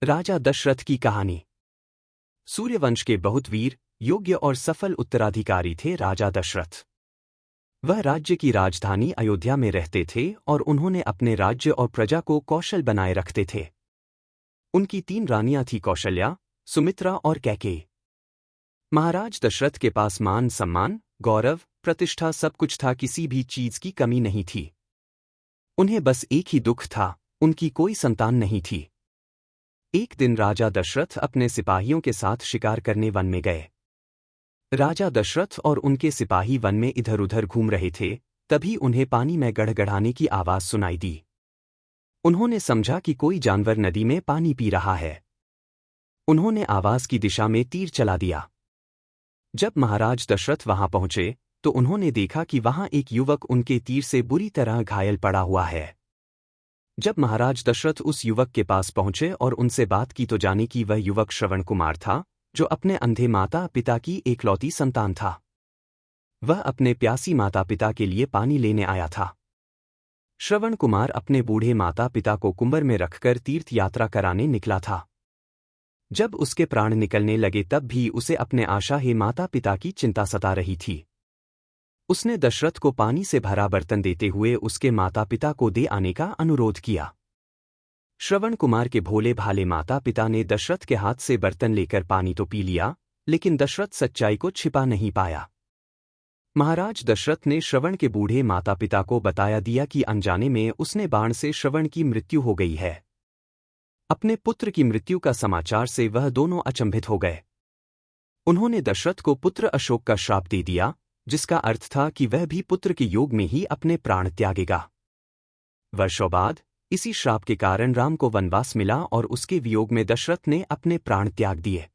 राजा दशरथ की कहानी। सूर्यवंश के बहुत वीर, योग्य और सफल उत्तराधिकारी थे राजा दशरथ। वह राज्य की राजधानी अयोध्या में रहते थे और उन्होंने अपने राज्य और प्रजा को कौशल बनाए रखते थे। उनकी 3 रानियां थीं, कौशल्या, सुमित्रा और कैकेयी। महाराज दशरथ के पास मान सम्मान, गौरव, प्रतिष्ठा सब कुछ था, किसी भी चीज की कमी नहीं थी। उन्हें बस एक ही दुख था, उनकी कोई संतान नहीं थी। एक दिन राजा दशरथ अपने सिपाहियों के साथ शिकार करने वन में गए। राजा दशरथ और उनके सिपाही वन में इधर उधर घूम रहे थे, तभी उन्हें पानी में गड़गड़ाने की आवाज सुनाई दी। उन्होंने समझा कि कोई जानवर नदी में पानी पी रहा है। उन्होंने आवाज की दिशा में तीर चला दिया। जब महाराज दशरथ वहां पहुंचे तो उन्होंने देखा कि वहां एक युवक उनके तीर से बुरी तरह घायल पड़ा हुआ है। जब महाराज दशरथ उस युवक के पास पहुंचे और उनसे बात की तो जानी कि वह युवक श्रवण कुमार था, जो अपने अंधे माता पिता की एकलौती संतान था। वह अपने प्यासी माता पिता के लिए पानी लेने आया था। श्रवण कुमार अपने बूढ़े माता पिता को कुंबर में रखकर तीर्थ यात्रा कराने निकला था। जब उसके प्राण निकलने लगे तब भी उसे अपने आशाहे माता पिता की चिंता सता रही थी। उसने दशरथ को पानी से भरा बर्तन देते हुए उसके माता पिता को दे आने का अनुरोध किया। श्रवण कुमार के भोले भाले माता पिता ने दशरथ के हाथ से बर्तन लेकर पानी तो पी लिया, लेकिन दशरथ सच्चाई को छिपा नहीं पाया। महाराज दशरथ ने श्रवण के बूढ़े माता पिता को बताया दिया कि अनजाने में उसने बाण से श्रवण की मृत्यु हो गई है। अपने पुत्र की मृत्यु का समाचार से वह दोनों अचंभित हो गए। उन्होंने दशरथ को पुत्र अशोक का श्राप दे दिया, जिसका अर्थ था कि वह भी पुत्र के योग में ही अपने प्राण त्यागेगा। वर्षों बाद इसी श्राप के कारण राम को वनवास मिला और उसके वियोग में दशरथ ने अपने प्राण त्याग दिए।